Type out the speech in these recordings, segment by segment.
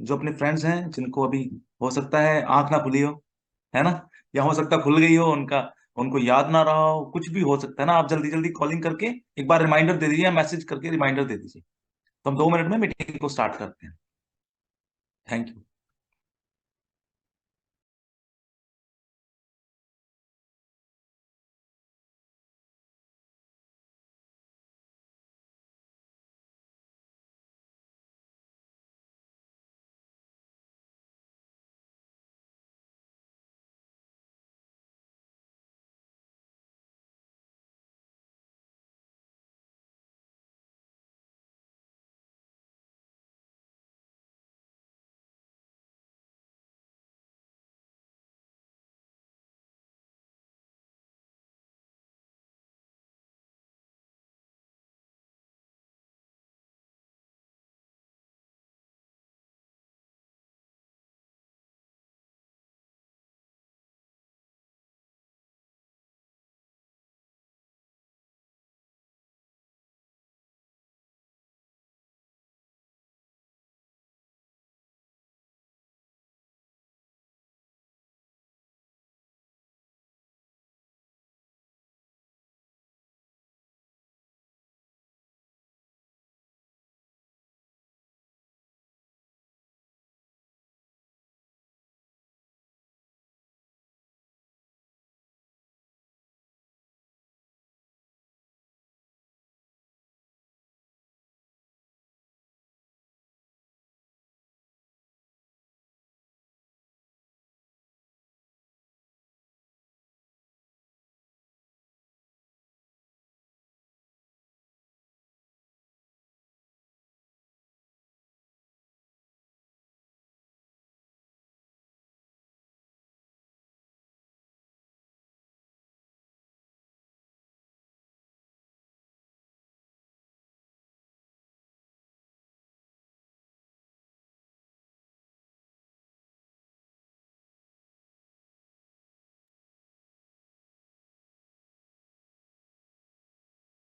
जो अपने फ्रेंड्स हैं जिनको अभी हो सकता है आंख ना खुली हो, है ना, या हो सकता है खुल गई हो, उनका उनको याद ना रहा हो, कुछ भी हो सकता है ना, आप जल्दी जल्दी कॉलिंग करके एक बार रिमाइंडर दे दीजिए या मैसेज करके रिमाइंडर दे दीजिए। तो हम 2 मिनट में मीटिंग को स्टार्ट करते हैं। Thank you.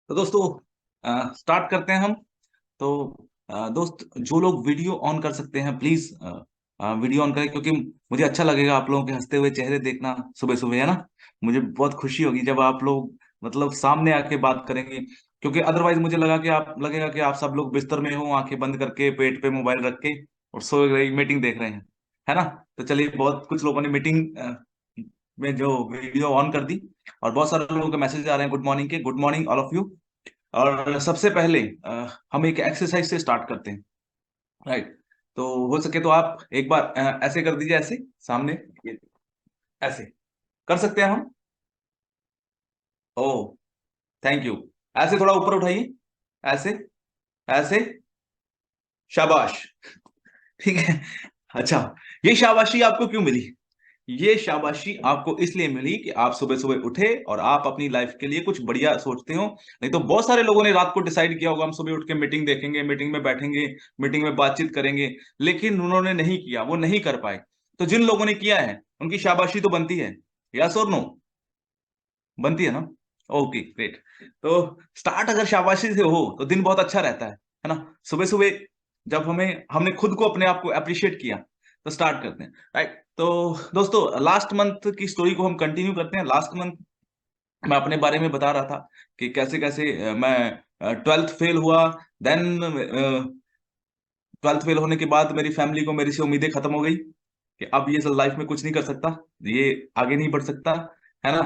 तो दोस्तों स्टार्ट करते हैं हम। तो दोस्त, जो लोग वीडियो ऑन कर सकते हैं प्लीज वीडियो ऑन करें, क्योंकि मुझे अच्छा लगेगा आप लोगों के हंसते हुए चेहरे देखना सुबह सुबह, है ना। मुझे बहुत खुशी होगी जब आप लोग मतलब सामने आके बात करेंगे, क्योंकि अदरवाइज मुझे लगेगा कि आप सब लोग बिस्तर में हो, आंखें बंद करके पेट पे मोबाइल रख के और सो रही मीटिंग देख रहे हैं, है ना। तो चलिए, बहुत कुछ लोगों ने मीटिंग में जो वीडियो ऑन कर दी, और बहुत सारे लोगों के मैसेज आ रहे हैं गुड मॉर्निंग के। Good morning all of you. और सबसे पहले हम एक एक्सरसाइज से स्टार्ट करते हैं, राइट। तो हो सके तो आप एक बार ऐसे कर दीजिए, ऐसे सामने, ये ऐसे कर सकते हैं हम। ओ, थैंक यू। ऐसे थोड़ा ऊपर उठाइए, ऐसे, ऐसे, शाबाश। ठीक है। अच्छा, ये शाबाशी आपको क्यों मिली? ये शाबाशी आपको इसलिए मिली कि आप सुबह सुबह उठे और आप अपनी लाइफ के लिए कुछ बढ़िया सोचते हो। नहीं तो बहुत सारे लोगों ने रात को डिसाइड किया होगा हम सुबह उठ के मीटिंग देखेंगे, मीटिंग में बैठेंगे, मीटिंग में बातचीत करेंगे, लेकिन उन्होंने नहीं किया, वो नहीं कर पाए। तो जिन लोगों ने किया है उनकी शाबाशी तो बनती है, यस और नो? बनती है ना। Okay, great. तो स्टार्ट अगर शाबाशी से हो तो दिन बहुत अच्छा रहता है ना। सुबह सुबह जब हमने खुद को, अपने आप को अप्रिशिएट किया, तो स्टार्ट करते हैं, राइट। तो दोस्तों, लास्ट मंथ की स्टोरी को हम कंटिन्यू करते हैं। लास्ट मंथ मैं अपने बारे में बता रहा था कि कैसे कैसे मैं ट्वेल्थ फेल हुआ। देन ट्वेल्थ फेल होने के बाद मेरी फैमिली को मेरे से उम्मीदें खत्म हो गई कि अब ये सब लाइफ में कुछ नहीं कर सकता, ये आगे नहीं बढ़ सकता, है ना।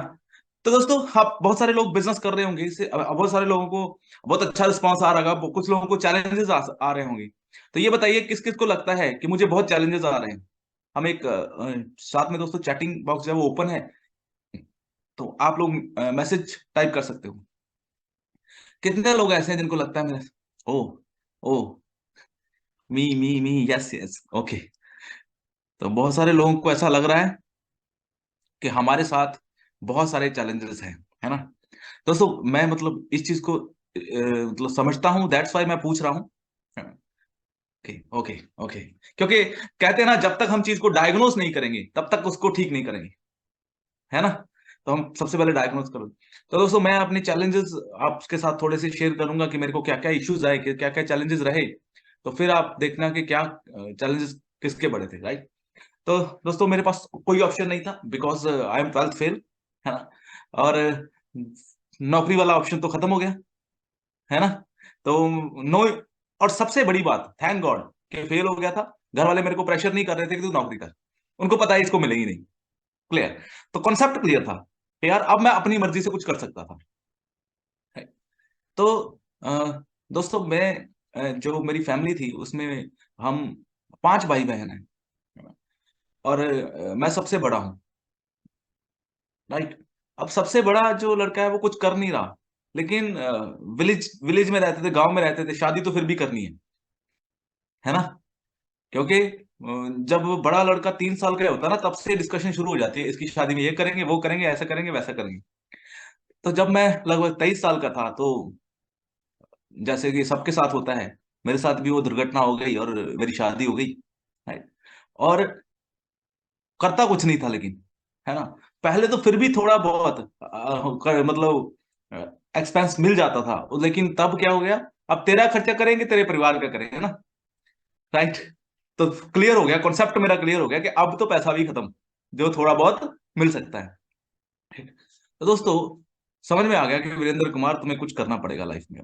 तो दोस्तों, आप बहुत सारे लोग बिजनेस कर रहे होंगे, इससे बहुत सारे लोगों को बहुत अच्छा रिस्पॉन्स आ रहा होगा, कुछ लोगों को चैलेंजेस आ रहे होंगे। तो ये बताइए, किस किस को लगता है कि मुझे बहुत चैलेंजेस आ रहे हैं? हम एक साथ में दोस्तों, चैटिंग बॉक्स जो है वो ओपन है, तो आप लोग मैसेज टाइप कर सकते हो। कितने लोग ऐसे हैं जिनको लगता है मेरे? ओ, ओ, मी, यस यस, ओके। तो बहुत सारे लोगों को ऐसा लग रहा है कि हमारे साथ बहुत सारे चैलेंजेस हैं, है ना। दोस्तों, मैं मतलब इस चीज को मतलब समझता हूँ, दैट्स वाई मैं पूछ रहा हूँ। Okay, okay, okay. क्योंकि कहते हैं ना, जब तक हम चीज को डायग्नोस नहीं करेंगे तब तक उसको ठीक नहीं करेंगे, है ना। तो हम सबसे पहले डायग्नोस करो। तो दोस्तों, मैं अपने चैलेंजेस आपके साथ थोड़े से शेयर करूंगा कि मेरे को क्या क्या इश्यूज आए, क्या क्या चैलेंजेस रहे। तो फिर आप देखना कि क्या चैलेंजेस किसके बड़े थे, राइट? तो दोस्तों मेरे पास कोई ऑप्शन नहीं था, because I am 12th fail, है ना। और नौकरी वाला ऑप्शन तो खत्म हो गया, है ना। तो नो। और सबसे बड़ी बात, थैंक गॉड कि फेल हो गया था। घर वाले मेरे को प्रेशर नहीं कर रहे थे कि तू नौकरी कर, उनको पता है इसको मिलेगी नहीं। क्लियर। तो कॉन्सेप्ट क्लियर था कि यार अब मैं अपनी मर्जी से कुछ कर सकता था। तो अ, दोस्तों मैं जो मेरी फैमिली थी उसमें हम 5 भाई बहन हैं, और मैं सबसे बड़ा हूँ, राइट। अब सबसे बड़ा जो लड़का है वो कुछ कर नहीं रहा, लेकिन विलेज विलेज में रहते थे, गांव में रहते थे, शादी तो फिर भी करनी है ना। क्योंकि जब बड़ा लड़का 3 साल का होता है ना, तब से डिस्कशन शुरू हो जाती है, इसकी शादी में ये करेंगे, वो करेंगे, ऐसा करेंगे, वैसा करेंगे। तो जब मैं लगभग 23 साल का था, तो जैसे कि सबके साथ होता है, मेरे साथ भी वो दुर्घटना हो गई और मेरी शादी हो गई, राइट। और करता कुछ नहीं था, लेकिन, है ना, पहले तो फिर भी थोड़ा बहुत मतलब एक्सपेंस मिल जाता था, लेकिन तब क्या हो गया, अब तेरा खर्चा करेंगे, तेरे परिवार का करेंगे ना, राइट। तो क्लियर हो गया, कॉन्सेप्ट मेरा क्लियर हो गया कि अब तो पैसा भी खत्म, जो थोड़ा बहुत मिल सकता है, ठीक। तो दोस्तों समझ में आ गया कि वीरेंद्र कुमार तुम्हें कुछ करना पड़ेगा लाइफ में।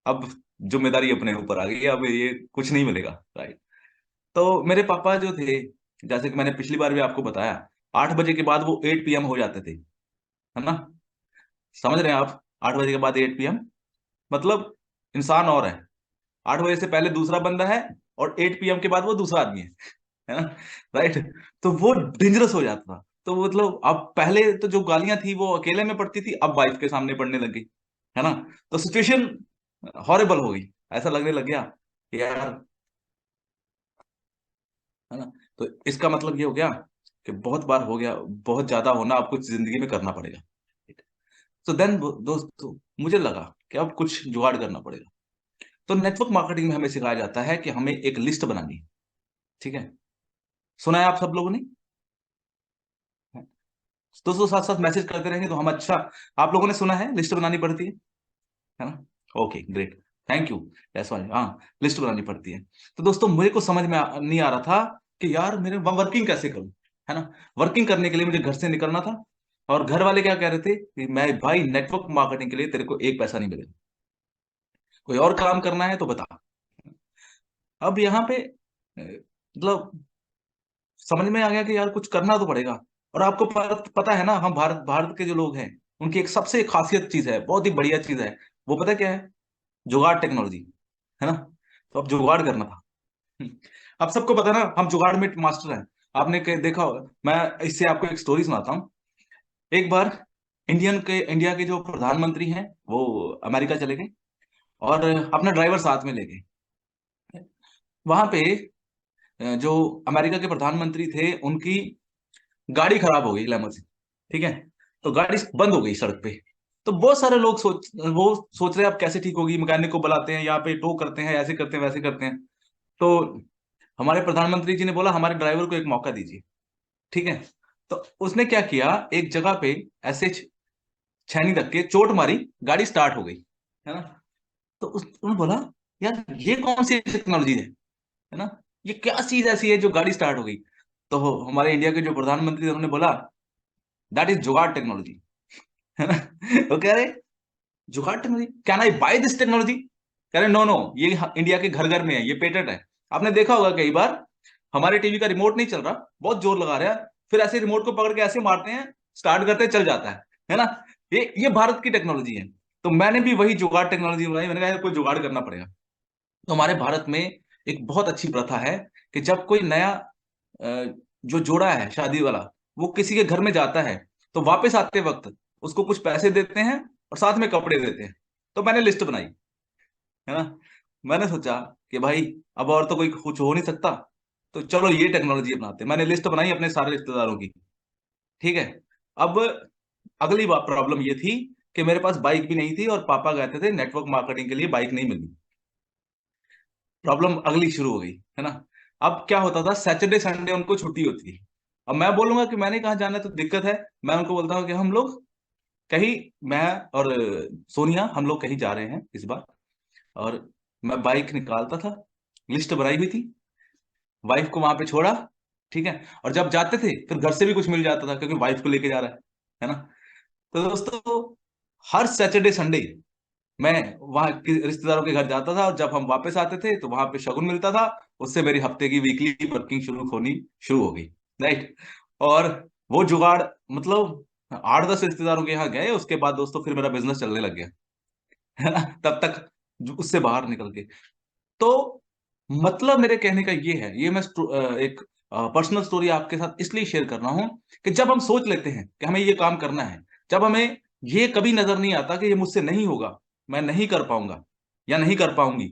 अब जिम्मेदारी अपने ऊपर आ गई है, अब ये कुछ नहीं मिलेगा, राइट। तो मेरे पापा जो थे, जैसे कि मैंने पिछली बार भी आपको बताया, 8 बजे के बाद वो 8 PM हो जाते थे, है ना। समझ रहे हैं आप? 8 बजे के बाद 8 PM, मतलब इंसान और है, 8 बजे से पहले दूसरा बंदा है, और 8 PM के बाद वो दूसरा आदमी है ना, राइट। तो वो डेंजरस हो जाता था। तो मतलब अब पहले तो जो गालियां थी वो अकेले में पड़ती थी, अब वाइफ के सामने पड़ने लग गई, है ना। तो सिचुएशन हॉरिबल हो गई, ऐसा लगने लग गया कि यार, है ना। तो इसका मतलब ये हो गया कि बहुत बार हो गया, बहुत ज्यादा होना, अब कुछ जिंदगी में करना पड़ेगा। तो देन दोस्तों मुझे लगा कि अब कुछ जुगाड़ करना पड़ेगा। तो नेटवर्क मार्केटिंग में हमें सिखाया जाता है कि हमें एक लिस्ट बनानी है, ठीक है। सुना है आप सब लोगों ने? दोस्तों साथ साथ मैसेज करते रहेंगे तो हम अच्छा। आप लोगों ने सुना है लिस्ट बनानी पड़ती है ना। Okay great, thank you. Yes वाले, हाँ, लिस्ट बनानी पड़ती है। तो दोस्तों मुझे को समझ में नहीं आ रहा था कि यार मेरे वर्किंग कैसे करूं, है ना। वर्किंग करने के लिए मुझे घर से निकलना था, और घर वाले क्या कह रहे थे कि मैं भाई नेटवर्क मार्केटिंग के लिए तेरे को एक पैसा नहीं मिलेगा, कोई और काम करना है तो बता। अब यहाँ पे मतलब समझ में आ गया कि यार कुछ करना तो पड़ेगा। और आपको पता है ना, हम भारत भारत के जो लोग हैं, उनकी एक सबसे खासियत चीज है, बहुत ही बढ़िया चीज है, वो पता है क्या है? जुगाड़ टेक्नोलॉजी, है ना। तो अब जुगाड़ करना था। हम्म। अब सबको पता है ना, हम जुगाड़ में मास्टर हैं। आपने देखा होगा, मैं इससे आपको एक स्टोरी सुनाता हूँ। एक बार इंडिया के जो प्रधानमंत्री हैं, वो अमेरिका चले गए, और अपना ड्राइवर साथ में ले गए। वहां पे जो अमेरिका के प्रधानमंत्री थे, उनकी गाड़ी खराब हो गई, लैम्बोर्गिनी, ठीक है। तो गाड़ी बंद हो गई सड़क पे। तो बहुत सारे लोग वो सोच रहे हैं अब कैसे ठीक होगी, मैकेनिक को बुलाते हैं, यहाँ पे टो करते हैं, ऐसे करते हैं, वैसे करते हैं। तो हमारे प्रधानमंत्री जी ने बोला हमारे ड्राइवर को एक मौका दीजिए, ठीक है। तो उसने क्या किया, एक जगह पे ऐसे छैनी रख के चोट मारी, गाड़ी स्टार्ट हो गई, है ना। तो उन्होंने बोला यार ये कौन सी टेक्नोलॉजी है ना, ये क्या चीज ऐसी है जो गाड़ी स्टार्ट हो गई। तो हमारे इंडिया के जो प्रधानमंत्री थे उन्होंने बोला दैट इज जुगाड़ टेक्नोलॉजी, है ना। वो कह रहे जुगाड़ technology, can I buy this technology? कह रहे नो नो, ये इंडिया के घर घर में है, ये पेटेंट है। आपने देखा होगा कई बार हमारे टीवी का रिमोट नहीं चल रहा, बहुत जोर लगा रहे हैं, फिर ऐसे रिमोट को पकड़ के ऐसे मारते हैं, स्टार्ट करते हैं, चल जाता है ना। ये भारत की टेक्नोलॉजी है। तो मैंने भी वही जुगाड़ टेक्नोलॉजी बनाई, मैंने कहा कोई जुगाड़ करना पड़ेगा। तो हमारे भारत में एक बहुत अच्छी प्रथा है कि जब कोई नया जो जोड़ा है शादी वाला, वो किसी के घर में जाता है, तो वापस आते वक्त उसको कुछ पैसे देते हैं और साथ में कपड़े देते हैं। तो मैंने लिस्ट बनाई, है ना। मैंने सोचा कि भाई अब और तो कोई कुछ हो नहीं सकता, तो चलो ये टेक्नोलॉजी अपनाते हैं। मैंने लिस्ट बनाई अपने सारे रिश्तेदारों की, ठीक है। अब अगली बात प्रॉब्लम ये थी कि मेरे पास बाइक भी नहीं थी, और पापा कहते थे नेटवर्क मार्केटिंग के लिए बाइक नहीं मिली। प्रॉब्लम अगली शुरू हो गई, है ना। अब क्या होता था, सैटरडे संडे उनको छुट्टी होती थी। अब मैं बोलूंगा कि मैंने कहाँ जाना है, तो दिक्कत है। मैं उनको बोलता हूँ कि हम लोग कहीं, मैं और सोनिया, हम लोग कहीं जा रहे हैं इस बार। और मैं बाइक निकालता था, लिस्ट बनाई हुई थी, वाइफ को वहां पे छोड़ा, ठीक है, और जब जाते थे फिर घर से भी कुछ मिल जाता था क्योंकि वाइफ को लेके जा रहा है ना। तो दोस्तों हर सैटरडे संडे मैं वहां के रिश्तेदारों के घर जाता था, और जब हम वापस आते थे तो वहां पे शगुन मिलता था। उससे मेरी हफ्ते की वीकली वर्किंग शुरू हो गई, राइट। और वो जुगाड़, मतलब 8-10 रिश्तेदारों के यहाँ गए, उसके बाद दोस्तों फिर मेरा बिजनेस चलने लग गया, है ना। तब तक उससे बाहर निकल के, तो मतलब मेरे कहने का ये है, ये मैं एक पर्सनल स्टोरी आपके साथ इसलिए शेयर कर रहा हूं कि जब हम सोच लेते हैं कि हमें ये काम करना है, जब हमें ये कभी नजर नहीं आता कि ये मुझसे नहीं होगा, मैं नहीं कर पाऊंगा या नहीं कर पाऊंगी,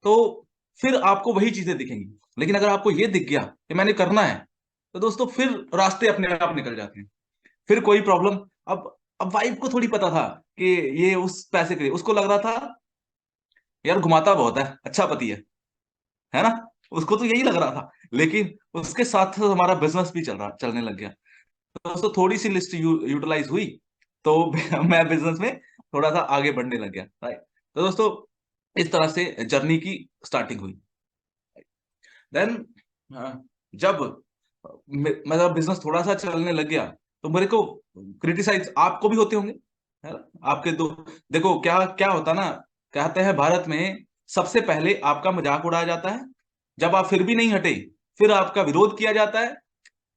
तो फिर आपको वही चीजें दिखेंगी। लेकिन अगर आपको ये दिख गया कि मैंने करना है, तो दोस्तों फिर रास्ते अपने आप निकल जाते हैं, फिर कोई प्रॉब्लम। अब वाइफ को थोड़ी पता था कि ये उस पैसे के लिए, उसको लग रहा था यार घुमाता बहुत है, अच्छा पति है ना, उसको तो यही लग रहा था। लेकिन उसके साथ साथ हमारा बिजनेस भी चलने लग गया। तो दोस्तों थोड़ी सी लिस्ट यूटिलाइज हुई, तो मैं बिजनेस में थोड़ा सा आगे बढ़ने लग गया, राइट। तो दोस्तों इस तरह से जर्नी की स्टार्टिंग हुई। देन जब मेरा बिजनेस थोड़ा सा चलने लग गया, तो मेरे को क्रिटिसाइज आपको भी होते होंगे, है ना। आपके दो, देखो क्या क्या होता ना, कहते हैं भारत में सबसे पहले आपका मजाक उड़ाया जाता है, जब आप फिर भी नहीं हटे फिर आपका विरोध किया जाता है,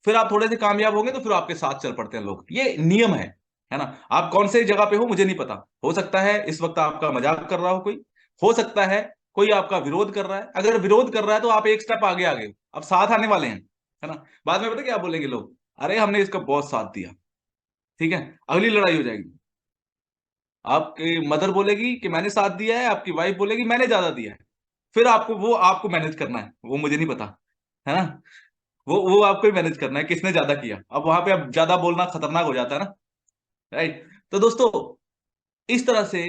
फिर आप थोड़े से कामयाब होंगे तो फिर आपके साथ चल पड़ते हैं लोग। ये नियम है ना। आप कौन से जगह पे हो मुझे नहीं पता, हो सकता है इस वक्त आपका मजाक कर रहा हो कोई, हो सकता है कोई आपका विरोध कर रहा है। अगर विरोध कर रहा है तो आप एक स्टेप आगे आ गए, अब साथ आने वाले हैं, है ना। बाद में पता क्या बोलेंगे लोग, अरे हमने इसका बहुत साथ दिया, ठीक है, अगली लड़ाई हो जाएगी। आपकी मदर बोलेगी कि मैंने साथ दिया है, आपकी वाइफ बोलेगी मैंने ज्यादा दिया है। फिर आपको मैनेज करना है, वो मुझे नहीं पता, है ना। वो आपको ही मैनेज करना है किसने ज्यादा किया। अब वहां पे अब ज्यादा बोलना खतरनाक हो जाता है ना, राइट। तो दोस्तों इस तरह से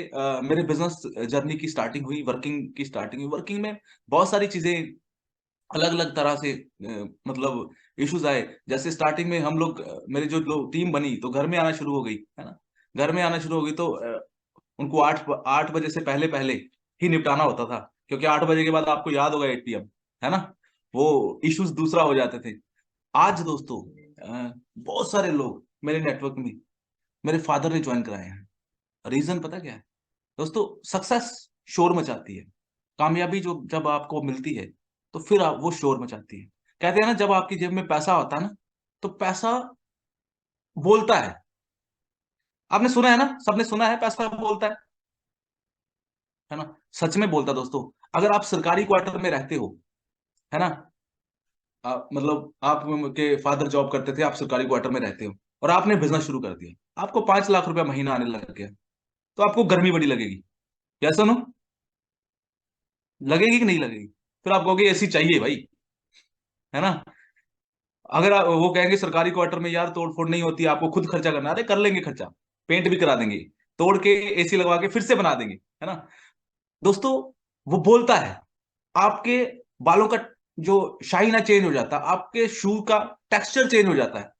मेरे बिजनेस जर्नी की स्टार्टिंग हुई, वर्किंग की स्टार्टिंग हुई। वर्किंग में बहुत सारी चीजें अलग अलग तरह से मतलब इश्यूज आए। जैसे स्टार्टिंग में हम लोग मेरे जो लोग टीम बनी तो घर में आना शुरू हो गई, है ना। घर में आना शुरू हो गई तो उनको 8 बजे से पहले पहले ही निपटाना होता था, क्योंकि 8 बजे के बाद आपको याद होगा 8 PM, है ना, वो इश्यूज दूसरा हो जाते थे। आज दोस्तों बहुत सारे लोग मेरे नेटवर्क में मेरे फादर ने ज्वाइन कराए हैं। रीजन पता क्या है दोस्तों, सक्सेस शोर मचाती है, कामयाबी जो जब आपको मिलती है तो फिर वो शोर मचाती है। कहते हैं ना, जब आपकी जेब में पैसा होता है ना, तो पैसा बोलता है। आपने सुना है ना, सबने सुना है पैसा बोलता है ना। सच में बोलता है दोस्तों। अगर आप सरकारी क्वार्टर में रहते हो, है ना, मतलब आप के फादर जॉब करते थे, आप सरकारी क्वार्टर में रहते हो और आपने बिजनेस शुरू कर दिया, आपको 5 लाख रुपया महीना आने लग गया, तो आपको गर्मी बड़ी लगेगी, क्या सुनो, लगेगी कि नहीं लगेगी। फिर आप कहोगे एसी चाहिए भाई, है ना। अगर वो कहेंगे सरकारी क्वार्टर में यार तोड़ फोड़ नहीं होती, आपको खुद खर्चा करना है, अरे कर लेंगे खर्चा, पेंट भी करा देंगे, तोड़ के एसी लगवा के फिर से बना देंगे, है ना। दोस्तों वो बोलता है, आपके बालों का जो शाइन है चेंज हो जाता है, आपके शू का टेक्सचर चेंज हो जाता है,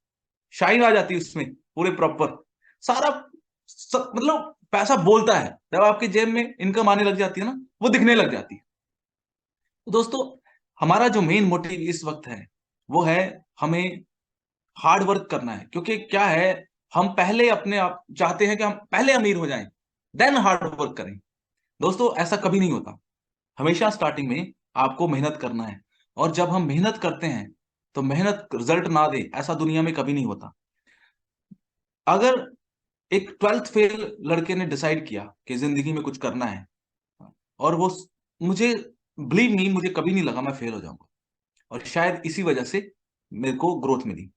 शाइन आ जाती है उसमें पूरे प्रॉपर सारा मतलब पैसा बोलता है। जब आपके जेब में इनकम आने लग जाती है ना, वो दिखने लग जाती है। तो दोस्तों हमारा जो मेन मोटिव इस वक्त है वो है, हमें हार्ड वर्क करना है। क्योंकि क्या है, हम पहले अपने आप चाहते हैं कि हम पहले अमीर हो जाएं, देन हार्ड वर्क करें। दोस्तों ऐसा कभी नहीं होता। हमेशा स्टार्टिंग में आपको मेहनत करना है, और जब हम मेहनत करते हैं तो मेहनत रिजल्ट ना दे ऐसा दुनिया में कभी नहीं होता। अगर एक 12th फेल लड़के ने डिसाइड किया कि जिंदगी में कुछ करना है, और वो मुझे बिलीव नहीं, मुझे कभी नहीं लगा मैं फेल हो जाऊंगा, और शायद इसी वजह से मेरे को ग्रोथ मिली,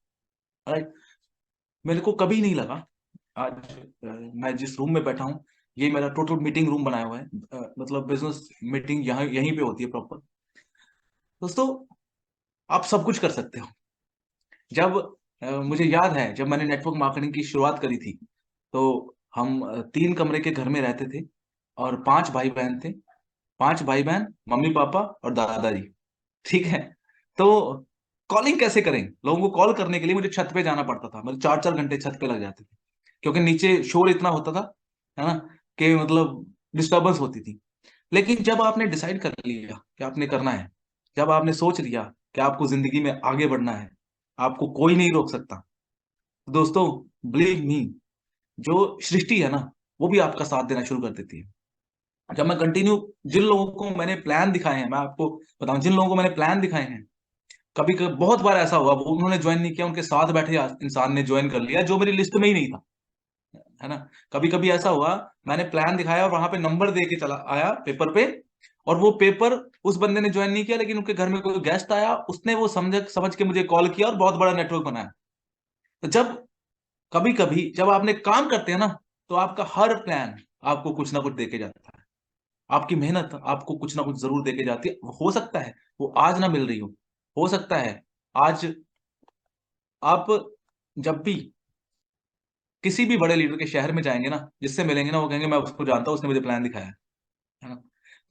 राइट। मेरे को कभी नहीं लगा। आज मैं जिस रूम में बैठा हूँ, ये मेरा टोटल मीटिंग रूम बनाया हुआ है, मतलब बिजनेस मीटिंग यहाँ यहीं पे होती है प्रॉपर। दोस्तों आप सब कुछ कर सकते हो। जब मुझे याद है जब मैंने नेटवर्क मार्केटिंग की शुरुआत करी थी, तो हम 3 कमरे के घर में रहते थे, और 5 भाई बहन थे। 5 भाई बहन, मम्मी पापा और दादाजी, ठीक है। तो कॉलिंग कैसे करें, लोगों को कॉल करने के लिए मुझे छत पे जाना पड़ता था, मेरे 4-4 घंटे छत पे लग जाते थे, क्योंकि नीचे शोर इतना होता था, है ना, कि मतलब डिस्टर्बेंस होती थी। लेकिन जब आपने डिसाइड कर लिया कि आपने करना है, जब आपने सोच लिया कि आपको जिंदगी में आगे बढ़ना है, आपको कोई नहीं रोक सकता। तो दोस्तों, बिलीव मी, जो सृष्टि है ना, वो भी आपका साथ देना शुरू कर देती है। जब मैं कंटिन्यू, जिन लोगों को मैंने प्लान दिखाए हैं, मैं आपको बताऊं, जिन लोगों को मैंने प्लान दिखाए हैं, कभी कभी बहुत बार ऐसा हुआ, वो उन्होंने ज्वाइन नहीं किया, उनके साथ बैठे इंसान ने ज्वाइन कर लिया जो मेरी लिस्ट में ही नहीं था, है ना। कभी कभी ऐसा हुआ, मैंने प्लान दिखाया और वहां पे नंबर दे के चला आया पेपर पे, और वो पेपर उस बंदे ने ज्वाइन नहीं किया, लेकिन उनके घर में कोई गेस्ट आया, उसने वो समझ समझ के मुझे कॉल किया और बहुत बड़ा नेटवर्क बनाया। तो जब कभी कभी जब आपने काम करते हैं ना, तो आपका हर प्लान आपको कुछ ना कुछ देके जाता है। आपकी मेहनत आपको कुछ ना कुछ जरूर देके जाती है। हो सकता है वो आज ना मिल रही हो सकता है आज आप जब भी किसी भी बड़े लीडर के शहर में जाएंगे ना, जिससे मिलेंगे ना, वो कहेंगे मैं उसको जानता हूँ, उसने मुझे प्लान दिखाया है ना।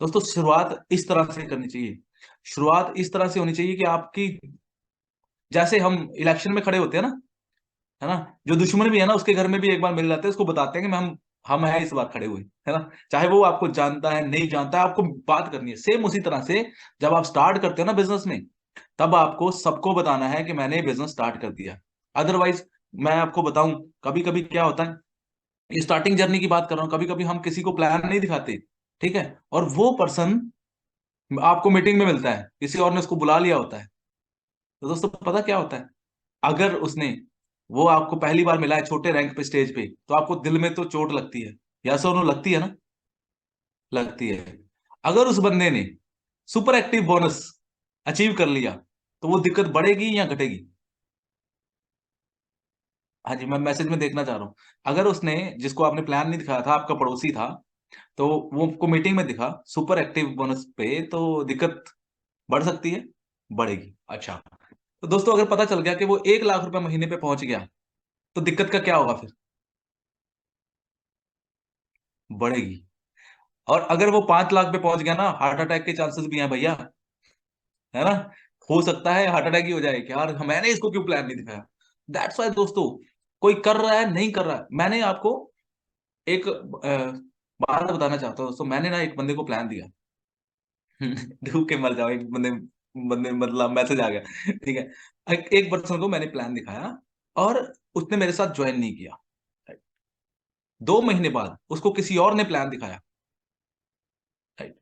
दोस्तों, शुरुआत इस तरह से करनी चाहिए। शुरुआत इस तरह से होनी चाहिए कि आपकी, जैसे हम इलेक्शन में खड़े होते हैं ना, है ना, जो दुश्मन भी है ना, उसके घर में भी एक बार मिल जाते हैं, उसको बताते हैं कि हम हैं इस बार खड़े हुए, है ना। चाहे वो आपको जानता है नहीं जानता है, आपको बात करनी है। सेम उसी तरह से जब आप स्टार्ट करते हो ना बिजनेस में, तब आपको सबको बताना है कि मैंने बिजनेस स्टार्ट कर दिया। अदरवाइज, मैं आपको बताऊं, कभी कभी क्या होता है, ये स्टार्टिंग जर्नी की बात कर रहा हूँ, कभी कभी हम किसी को प्लान नहीं दिखाते, ठीक है, और वो पर्सन आपको मीटिंग में मिलता है, किसी और ने उसको बुला लिया होता है। तो दोस्तों, पता क्या होता है, अगर उसने, वो आपको पहली बार मिला है छोटे रैंक पे स्टेज पे, तो आपको दिल में तो चोट लगती है, या सो लगती है ना, लगती है। अगर उस बंदे ने सुपर एक्टिव बोनस अचीव कर लिया, तो वो दिक्कत बढ़ेगी या घटेगी? हाँ जी, मैं मैसेज में देखना चाह रहा हूँ। अगर उसने, जिसको आपने प्लान नहीं दिखाया था, आपका पड़ोसी था, तो वो को मीटिंग में दिखा सुपर एक्टिव बोनस पे, तो दिक्कत बढ़ सकती है, बढ़ेगी। अच्छा, तो दोस्तों, अगर पता चल गया कि वो 1 लाख रुपए महीने पे पहुंच गया, तो दिक्कत का क्या होगा फिर? बढ़ेगी। और अगर वो 5 लाख पे पहुंच गया ना, हार्ट अटैक के चांसेस भी हैं भैया, है ना। हो सकता है हार्ट अटैक ही हो जाए कि यार मैंने इसको क्यों प्लान नहीं दिखाया। दैट्स वाई दोस्तों, कोई कर रहा है नहीं कर रहा है, मैंने आपको एक बात बताना चाहता हूँ दोस्तों। मैंने ना एक बंदे को प्लान दिया, डूब के मर जाओ, एक बंदे बंदे मतलब मैसेज आ गया, ठीक है। एक पर्सन को मैंने प्लान दिखाया, और उसने मेरे साथ ज्वाइन नहीं किया। 2 महीने बाद उसको किसी और ने प्लान दिखाया, राइट।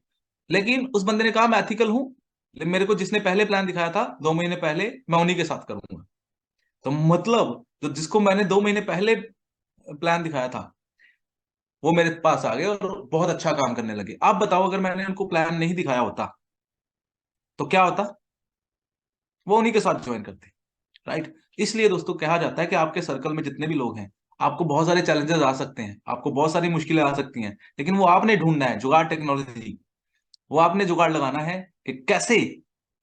लेकिन उस बंदे ने कहा मैं एथिकल हूं, मेरे को जिसने पहले प्लान दिखाया था 2 महीने पहले, मैं उन्हीं के साथ करूंगा। तो मतलब, जो जिसको मैंने 2 महीने पहले प्लान दिखाया था, वो मेरे पास आ गए और बहुत अच्छा काम करने लगे। आप बताओ, अगर मैंने उनको प्लान नहीं दिखाया होता, तो क्या होता? वो उन्हीं के साथ ज्वाइन करते, राइट। इसलिए दोस्तों, कहा जाता है कि आपके सर्कल में जितने भी लोग हैं, आपको बहुत सारे चैलेंजेस आ सकते हैं, आपको बहुत सारी मुश्किलें आ सकती हैं, लेकिन वो आपने ढूंढना है जुगाड़, टेक्नोलॉजी। वो आपने जुगाड़ लगाना है कि कैसे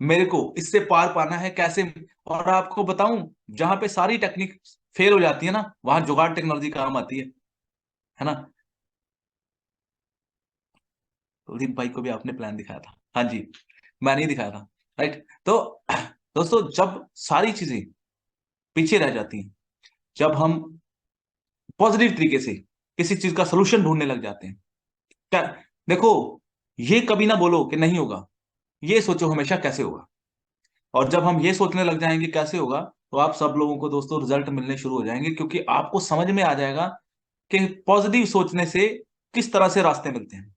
मेरे को इससे पार पाना है, कैसे। और आपको बताऊं, जहां पे सारी टेक्निक फेल हो जाती है ना, वहां जुगाड़ टेक्नोलॉजी काम आती है ना। कुलदीप भाई को भी आपने प्लान दिखाया था, हाँ जी, मैं नहीं दिखाया था, राइट। तो दोस्तों, जब सारी चीजें पीछे रह जाती हैं, जब हम पॉजिटिव तरीके से किसी चीज का सोल्यूशन ढूंढने लग जाते हैं, क्या, देखो, ये कभी ना बोलो कि नहीं होगा, ये सोचो हमेशा कैसे होगा। और जब हम ये सोचने लग जाएंगे कैसे होगा, तो आप सब लोगों को दोस्तों रिजल्ट मिलने शुरू हो जाएंगे, क्योंकि आपको समझ में आ जाएगा कि पॉजिटिव सोचने से किस तरह से रास्ते मिलते हैं,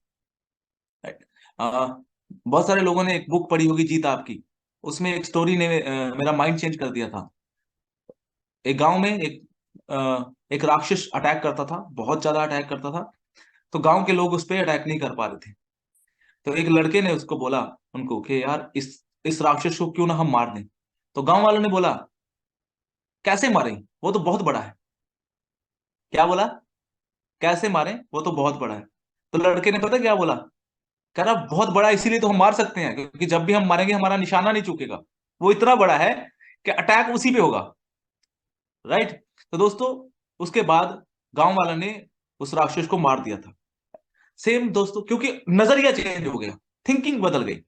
राइट। बहुत सारे लोगों ने एक बुक पढ़ी होगी, जीत आपकी। उसमें एक स्टोरी ने मेरा माइंड चेंज कर दिया था। एक गांव में एक राक्षस अटैक करता था, बहुत ज्यादा अटैक करता था। तो गांव के लोग उस पर अटैक नहीं कर पा रहे थे। तो एक लड़के ने उसको बोला, उनको, कि यार इस राक्षस को क्यों ना हम मार दें। तो गांव वालों ने बोला, कैसे मारें, वो तो बहुत बड़ा है। क्या बोला? कैसे मारें, वो तो बहुत बड़ा है। तो लड़के ने पता क्या बोला? कह रहा बहुत बड़ा है, इसीलिए तो हम मार सकते हैं, क्योंकि जब भी हम मारेंगे हमारा निशाना नहीं चूकेगा। वो इतना बड़ा है कि अटैक उसी पे होगा, राइट। तो दोस्तों, उसके बाद गांव वालों ने उस राक्षस को मार दिया था। सेम दोस्तों, क्योंकि नजरिया चेंज हो गया, थिंकिंग बदल गई।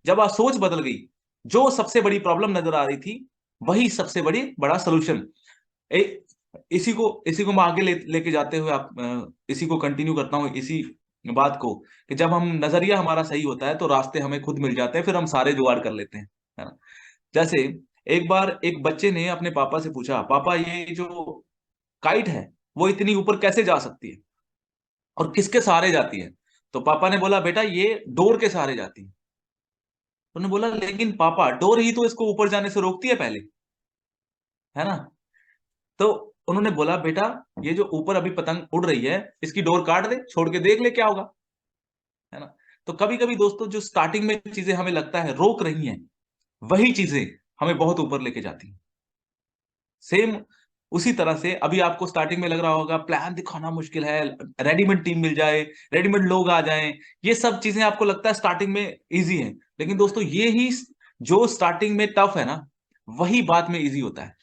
जब आप सोच बदल गई, जो सबसे बड़ी प्रॉब्लम नजर आ रही थी, वही सबसे बड़ा सोल्यूशन। इसी को मैं आगे लेके जाते हुए इसी को कंटिन्यू करता हूँ, इसी बात को, कि जब हम, नजरिया हमारा सही होता है, तो रास्ते हमें खुद मिल जाते हैं, फिर हम सारे जुगाड़ कर लेते हैं, है ना। जैसे एक बार एक बच्चे ने अपने पापा से पूछा, पापा ये जो काइट है वो इतनी ऊपर कैसे जा सकती है और किसके सहारे जाती है? तो पापा ने बोला, बेटा ये डोर के सहारे जाती है। उन्होंने बोला, लेकिन पापा डोर ही तो इसको ऊपर जाने से रोकती है पहले, है ना? तो उन्होंने बोला, बेटा ये जो ऊपर अभी पतंग उड़ रही है इसकी डोर काट दे, छोड़ के देख ले क्या होगा, है ना? तो कभी कभी दोस्तों जो स्टार्टिंग में चीजें हमें लगता है रोक रही हैं, वही चीजें हमें बहुत ऊपर लेके जाती हैं। सेम उसी तरह से अभी आपको स्टार्टिंग में लग रहा होगा प्लान दिखाना मुश्किल है, रेडीमेड टीम मिल जाए, रेडीमेड लोग आ जाएं, ये सब चीजें आपको लगता है स्टार्टिंग में इजी है। लेकिन दोस्तों ये ही जो स्टार्टिंग में टफ है ना, वही बाद में इजी होता है।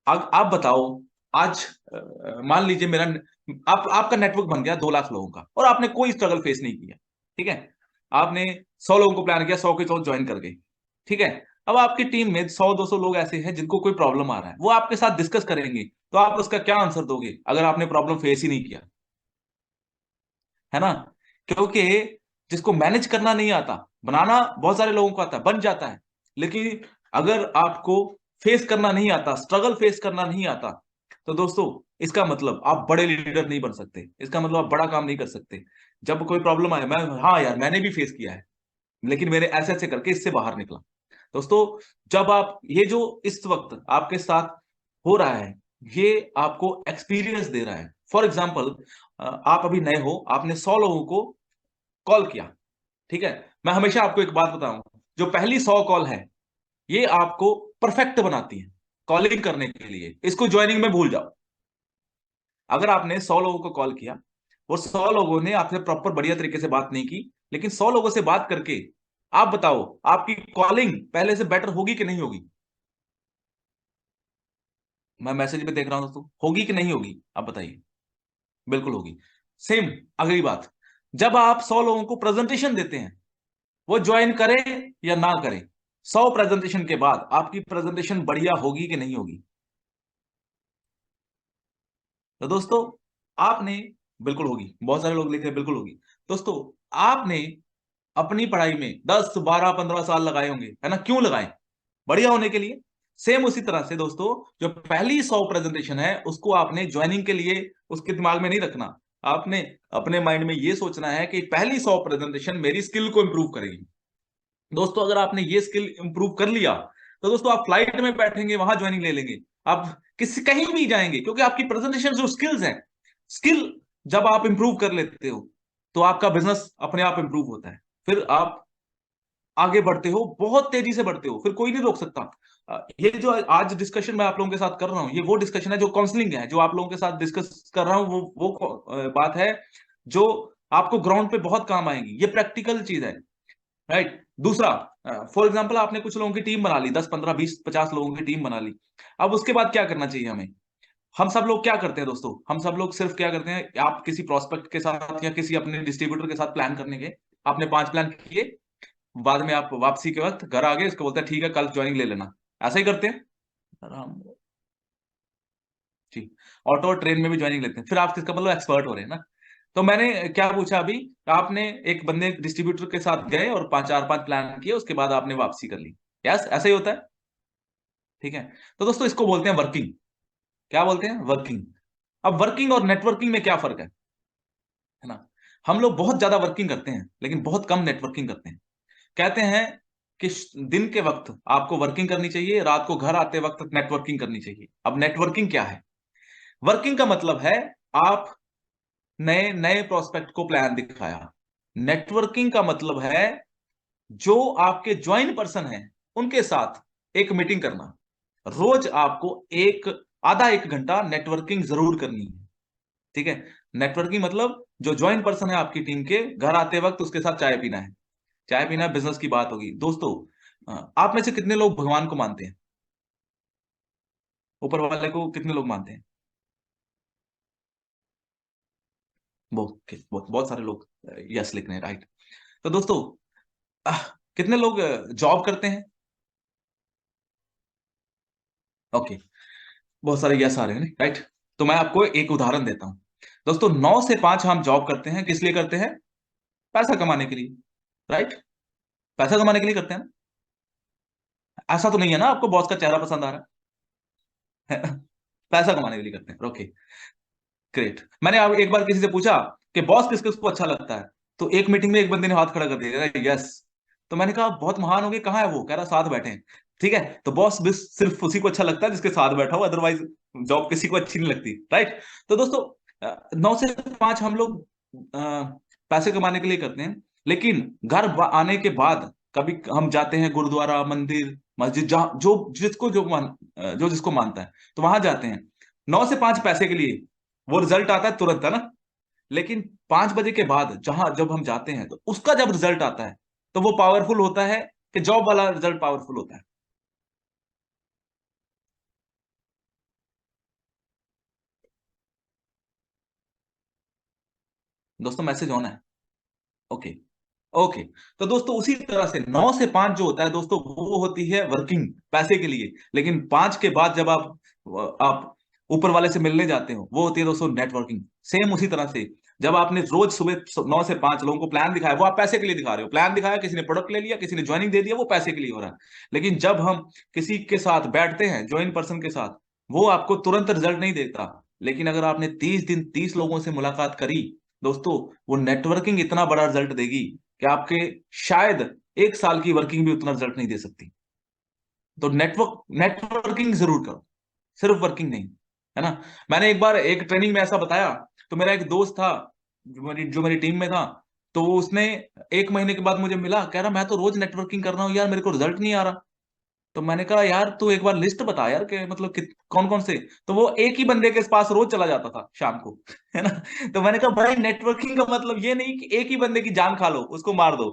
आप बताओ, आज मान लीजिए मेरा आपका नेटवर्क बन गया 2 लाख लोगों का और आपने कोई स्ट्रगल फेस नहीं किया, ठीक है? आपने 100 लोगों को प्लान किया, 100 के 100 ज्वाइन कर गए, ठीक है? अब आपकी टीम में 100-200 लोग ऐसे हैं जिनको कोई प्रॉब्लम आ रहा है, वो आपके साथ डिस्कस करेंगे, तो आप उसका क्या आंसर दोगे अगर आपने प्रॉब्लम फेस ही नहीं किया, है ना? क्योंकि जिसको मैनेज करना नहीं आता, बनाना बहुत सारे लोगों को आता है, बन जाता है, लेकिन अगर आपको फेस करना नहीं आता, स्ट्रगल फेस करना नहीं आता, तो दोस्तों इसका मतलब आप बड़े लीडर नहीं बन सकते, इसका मतलब आप बड़ा काम नहीं कर सकते। जब कोई प्रॉब्लम आए, मैं हाँ यार मैंने भी फेस किया है, लेकिन मेरे ऐसे ऐसे करके इससे बाहर निकला। दोस्तों जब आप ये जो इस वक्त आपके साथ हो रहा है, ये आपको एक्सपीरियंस दे रहा है। फॉर एग्जाम्पल, आप अभी नए हो, आपने 100 लोगों को कॉल किया, ठीक है? मैं हमेशा आपको एक बात बताऊं, जो पहली 100 कॉल है ये आपको परफेक्ट बनाती है कॉलिंग करने के लिए, इसको ज्वाइनिंग में भूल जाओ। अगर आपने 100 लोगों को कॉल किया, वो 100 लोगों ने आपसे प्रॉपर बढ़िया तरीके से बात नहीं की, लेकिन 100 लोगों से बात करके आप बताओ आपकी कॉलिंग पहले से बेटर होगी कि नहीं होगी? मैं मैसेज में देख रहा हूं दोस्तों, होगी कि नहीं होगी आप बताइए? बिल्कुल होगी। सेम अगली बात, जब आप 100 लोगों को प्रेजेंटेशन देते हैं, वो ज्वाइन करे या ना करे, 100 प्रेजेंटेशन के बाद आपकी प्रेजेंटेशन बढ़िया होगी कि नहीं होगी? तो दोस्तों आपने, बिल्कुल होगी, बहुत सारे लोग लिख रहे हैं बिल्कुल होगी। दोस्तों आपने अपनी पढ़ाई में 10 12 15 साल लगाए होंगे, है ना? क्यों लगाए? बढ़िया होने के लिए। सेम उसी तरह से दोस्तों, जो पहली 100 प्रेजेंटेशन है उसको आपने ज्वाइनिंग के लिए उसके दिमाग में नहीं रखना, आपने अपने माइंड में ये सोचना है कि पहली 100 प्रेजेंटेशन मेरी स्किल को इंप्रूव करेगी। दोस्तों अगर आपने ये स्किल इंप्रूव कर लिया, तो दोस्तों आप फ्लाइट में बैठेंगे वहां ज्वाइनिंग ले लेंगे, आप किसी कहीं भी जाएंगे, क्योंकि आपकी प्रेजेंटेशन जो स्किल्स हैं, स्किल जब आप इंप्रूव कर लेते हो, तो आपका बिजनेस अपने आप इंप्रूव होता है, फिर आप आगे बढ़ते हो, बहुत तेजी से बढ़ते हो, फिर कोई नहीं रोक सकता। ये जो आज डिस्कशन मैं आप लोगों के साथ कर रहा हूँ, ये वो डिस्कशन है जो काउंसलिंग है, जो आप लोगों के साथ डिस्कस कर रहा हूँ, वो बात है जो आपको ग्राउंड पे बहुत काम आएगी, ये प्रैक्टिकल चीज है, राइट? दूसरा, फॉर एग्जाम्पल आपने कुछ लोगों की टीम बना ली, 10 15 20 50 लोगों की टीम बना ली, अब उसके बाद क्या करना चाहिए हमें? हम सब लोग क्या करते हैं दोस्तों, हम सब लोग सिर्फ क्या करते हैं, आप किसी प्रोस्पेक्ट के साथ या किसी अपने डिस्ट्रीब्यूटर के साथ प्लान करने के, आपने 5 प्लान किए, बाद में आप वापसी के वक्त घर आ गए, उसको बोलते हैं ठीक है कल ज्वाइनिंग ले लेना, ऐसा ही करते हैं आराम। ठीक, ऑटो और ट्रेन में भी ज्वाइनिंग लेते हैं, फिर आप किसका मतलब एक्सपर्ट हो रहे हैं ना? तो मैंने क्या पूछा अभी, आपने एक बंदे डिस्ट्रीब्यूटर के साथ गए और 5 4 5 प्लान किए, उसके बाद आपने वापसी कर ली, यस ऐसा ही होता है, ठीक है? तो दोस्तों इसको बोलते हैं वर्किंग। क्या बोलते हैं? वर्किंग। अब वर्किंग और नेटवर्किंग में क्या फर्क है ना? हम लोग बहुत ज्यादा वर्किंग करते हैं लेकिन बहुत कम नेटवर्किंग करते हैं। कहते हैं कि दिन के वक्त आपको वर्किंग करनी चाहिए, रात को घर आते वक्त नेटवर्किंग करनी चाहिए। अब नेटवर्किंग क्या है? वर्किंग का मतलब है आप नए नए प्रोस्पेक्ट को प्लान दिखाया। नेटवर्किंग का मतलब है जो आपके ज्वाइन पर्सन हैं उनके साथ एक मीटिंग करना, रोज आपको एक आधा 1 घंटा नेटवर्किंग जरूर करनी है, ठीक है? नेटवर्किंग मतलब जो ज्वाइन पर्सन है आपकी टीम के, घर आते वक्त उसके साथ चाय पीना है, चाय पीना, बिजनेस की बात होगी। दोस्तों आप में से कितने लोग भगवान को मानते हैं? ऊपर वाले को कितने लोग मानते हैं? बहुत बहुत सारे लोग यस लिख रहे हैं, राइट? तो दोस्तों आह, कितने लोग जॉब करते हैं? ओके, बहुत सारे यस आ रहे हैं, राइट? तो मैं आपको एक उदाहरण देता हूं। दोस्तों 9 से 5 हम जॉब करते हैं, किस लिए करते हैं? पैसा कमाने के लिए, राइट? पैसा कमाने के लिए करते हैं ना? ऐसा तो नहीं है ना आपको बॉस का चेहरा पसंद आ रहा है? पैसा कमाने के लिए करते हैं, ओके, ग्रेट। मैंने अब एक बार किसी से पूछा कि बॉस किस किस को अच्छा लगता है, तो एक मीटिंग में एक बंदे ने हाथ खड़ा कर दिया, यस। तो मैंने कहा बहुत महान हो गए, कहाँ है वो? कह रहा साथ बैठे हैं। ठीक है, तो बॉस बस सिर्फ उसी को अच्छा लगता है जिसके साथ बैठा हो, अदरवाइज जॉब किसी को अच्छी नहीं लगती, राइट? तो दोस्तों 9 से 5 हम लोग पैसे कमाने के लिए करते हैं, लेकिन घर आने के बाद कभी हम जाते हैं गुरुद्वारा, मंदिर, मस्जिद, जहाँ जो जिसको जो जिसको मानता है, तो वहां जाते हैं 9 से 5 पैसे के लिए। वो रिजल्ट आता है तुरंत, है ना? लेकिन 5 बजे के बाद जहां जब हम जाते हैं, तो उसका जब रिजल्ट आता है, तो वो पावरफुल होता है कि जॉब वाला रिजल्ट पावरफुल होता है। दोस्तों मैसेज ऑन है? Okay, okay. तो दोस्तों उसी तरह से 9 से 5 जो होता है दोस्तों, वो होती है वर्किंग पैसे के लिए। लेकिन 5 के बाद जब आप ऊपर वाले से मिलने जाते हो, वो होती है दोस्तों नेटवर्किंग। सेम उसी तरह से जब आपने रोज सुबह 9 से 5 लोगों को प्लान दिखाया, वो आप पैसे के लिए दिखा रहे हो, प्लान दिखाया, किसी ने प्रोडक्ट ले लिया, किसी ने ज्वाइनिंग दे दिया, वो पैसे के लिए हो रहा है। लेकिन जब हम किसी के साथ बैठते हैं, ज्वाइन पर्सन के साथ, वो आपको तुरंत रिजल्ट नहीं देता। लेकिन अगर आपने 30 दिन 30 लोगों से मुलाकात करी दोस्तों, वो नेटवर्किंग इतना बड़ा रिजल्ट देगी कि आपके शायद 1 साल की वर्किंग भी उतना रिजल्ट नहीं दे सकती। तो नेटवर्किंग जरूर करो, सिर्फ वर्किंग नहीं, है ना? मैंने एक बार एक ट्रेनिंग में ऐसा बताया, तो मेरा एक दोस्त था जो मेरी टीम में था, तो वो उसने 1 महीने के बाद मुझे मिला, कह रहा मैं तो रोज नेटवर्किंग कर रहा हूँ यार, मेरे को रिजल्ट नहीं आ रहा। तो मैंने कहा यार तू एक बार लिस्ट बता यार, कि मतलब कि कौन कौन से। तो वो एक ही बंदे के पास रोज चला जाता था शाम को, है ना? तो मैंने कहा भाई नेटवर्किंग का मतलब ये नहीं कि एक ही बंदे की जान खा लो, उसको मार दो।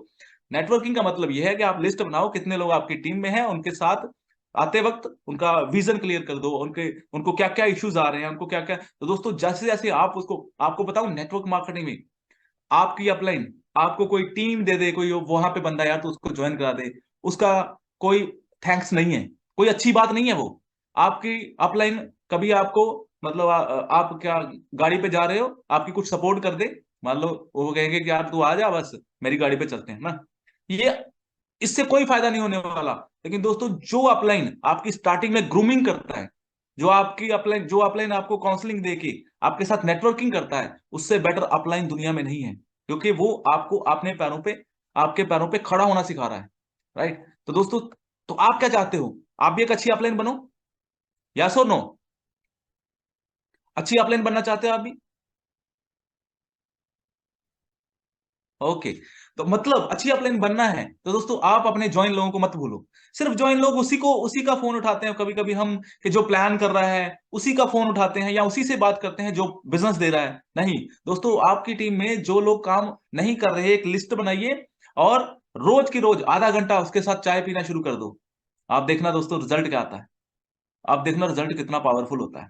नेटवर्किंग का मतलब ये है कि आप लिस्ट बनाओ कितने लोग आपकी टीम में हैं, उनके साथ आते वक्त उनका विजन क्लियर कर दो, उनके उनको क्या क्या इश्यूज आ रहे हैं, उनको क्या क्या। तो दोस्तों जैसे जैसे आप उसको, आपको बताऊं नेटवर्क मार्केटिंग में, आपकी अपलाइन आपको कोई टीम दे दे, कोई वहां पे बंदा यार तो उसको ज्वाइन करा दे, उसका कोई थैंक्स नहीं है, कोई अच्छी बात नहीं है वो। आपकी अपलाइन कभी आपको, मतलब आप क्या गाड़ी पे जा रहे हो, आपकी कुछ सपोर्ट कर दे, मान लो वो कहेंगे कि यार तू आ जा बस, मेरी गाड़ी पे चलते हैं ना, ये इससे कोई फायदा नहीं होने वाला। लेकिन दोस्तों जो अपलाइन आपकी स्टार्टिंग में ग्रूमिंग करता है, जो अपलाइन आपको काउंसलिंग देके आपके साथ नेटवर्किंग करता है, उससे बेटर अपलाइन दुनिया में नहीं है, क्योंकि वो आपको अपने पैरों पे, आपके पैरों पे खड़ा होना सिखा रहा है, राइट? तो दोस्तों, तो आप क्या चाहते हो? आप भी एक अच्छी अपलाइन बनो, यस और नो? अच्छी अपलाइन बनना चाहते हो आप भी? ओके। तो मतलब अच्छी अपलाइन बनना है तो दोस्तों आप अपने ज्वाइन लोगों को मत भूलो। सिर्फ ज्वाइन लोग उसी का फोन उठाते हैं कभी कभी, हम कि जो प्लान कर रहा है उसी का फोन उठाते हैं, या उसी से बात करते हैं जो बिजनेस दे रहा है। नहीं दोस्तों, आपकी टीम में जो लोग काम नहीं कर रहे, एक लिस्ट बनाइए और रोज की रोज आधा घंटा उसके साथ चाय पीना शुरू कर दो। आप देखना दोस्तों रिजल्ट क्या आता है, आप देखना रिजल्ट कितना पावरफुल होता है,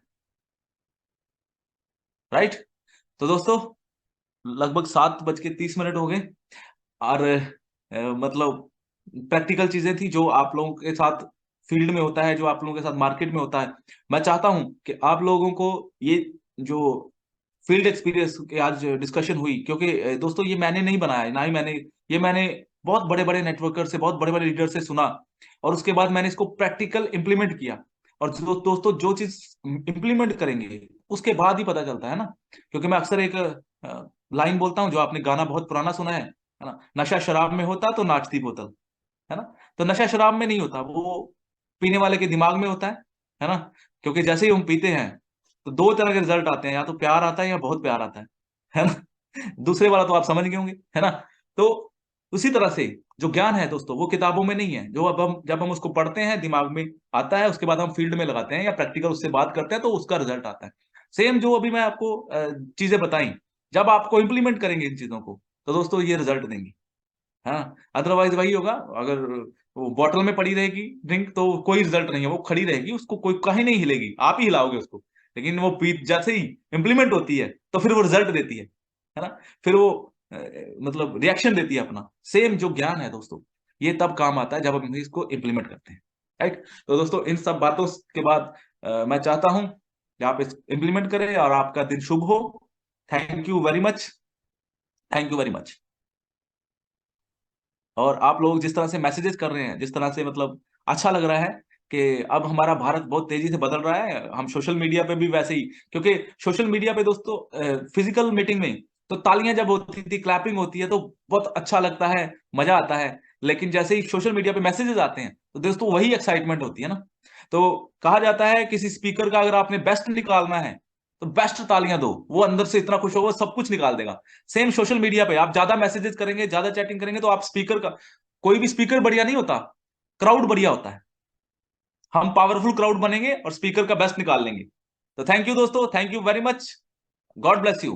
राइट? तो दोस्तों लगभग 7:30 हो गए, और मतलब प्रैक्टिकल चीजें थी जो आप लोगों के साथ फील्ड में होता है, जो आप लोगों के साथ मार्केट में होता है। मैं चाहता हूं कि आप लोगों को ये जो फील्ड एक्सपीरियंस की आज डिस्कशन हुई, क्योंकि दोस्तों ये मैंने नहीं बनाया, ना ही मैंने बहुत बड़े बड़े नेटवर्कर से, बहुत बड़े बड़े लीडर से सुना, और उसके बाद मैंने इसको प्रैक्टिकल इंप्लीमेंट किया। और जो दोस्तों जो चीज इंप्लीमेंट करेंगे उसके बाद ही पता चलता है ना। क्योंकि मैं अक्सर एक लाइन बोलता हूँ, जो आपने गाना बहुत पुराना सुना है ना, नशा शराब में होता तो नाचती बोतल, है ना? तो नशा शराब में नहीं होता, वो पीने वाले के दिमाग में होता है ना? क्योंकि जैसे ही हम पीते हैं, तो दो तरह के रिजल्ट आते हैं, या तो प्यार आता है या बहुत प्यार आता है ना? दूसरे वाला तो आप समझ गए होंगे, है ना? तो उसी तरह से जो ज्ञान है दोस्तों, वो किताबों में नहीं है, जो अब हम जब हम उसको पढ़ते हैं दिमाग में आता है, उसके बाद हम फील्ड में लगाते हैं या प्रैक्टिकल उससे बात करते हैं, तो उसका रिजल्ट आता है। सेम जो अभी मैं आपको चीजें बताई, जब आपको इंप्लीमेंट करेंगे इन चीजों को, तो दोस्तों ये रिजल्ट देंगी। हाँ, अदरवाइज वही होगा, अगर वो बॉटल में पड़ी रहेगी ड्रिंक, तो कोई रिजल्ट नहीं है, वो खड़ी रहेगी, उसको कोई कहीं नहीं हिलेगी, आप ही हिलाओगे उसको। लेकिन वो पी जैसे ही इंप्लीमेंट होती है, तो फिर वो रिजल्ट देती है ना? फिर वो मतलब रिएक्शन देती है अपना। सेम जो ज्ञान है दोस्तों, ये तब काम आता है जब हम इसको इंप्लीमेंट करते हैं, राइट? तो दोस्तों इन सब बातों के बाद मैं चाहता हूं कि आप इस इंप्लीमेंट करें और आपका दिन शुभ हो। Thank you very much, thank you very much. और आप लोग जिस तरह से मैसेजेस कर रहे हैं, जिस तरह से मतलब अच्छा लग रहा है कि अब हमारा भारत बहुत तेजी से बदल रहा है। हम सोशल मीडिया पे भी वैसे ही, क्योंकि सोशल मीडिया पे दोस्तों फिजिकल मीटिंग में तो तालियां जब होती थी, क्लैपिंग होती है तो बहुत अच्छा लगता है, मजा आता है। लेकिन जैसे ही सोशल मीडिया पे मैसेजेस आते हैं तो दोस्तों वही एक्साइटमेंट होती है ना। तो कहा जाता है किसी स्पीकर का अगर आपने बेस्ट निकालना है तो बेस्ट तालियां दो, वो अंदर से इतना खुश होगा सब कुछ निकाल देगा। सेम सोशल मीडिया पे आप ज्यादा मैसेजेस करेंगे, ज्यादा चैटिंग करेंगे तो आप स्पीकर का, कोई भी स्पीकर बढ़िया नहीं होता, क्राउड बढ़िया होता है। हम पावरफुल क्राउड बनेंगे और स्पीकर का बेस्ट निकाल लेंगे। तो थैंक यू दोस्तों, thank you very much. God bless you.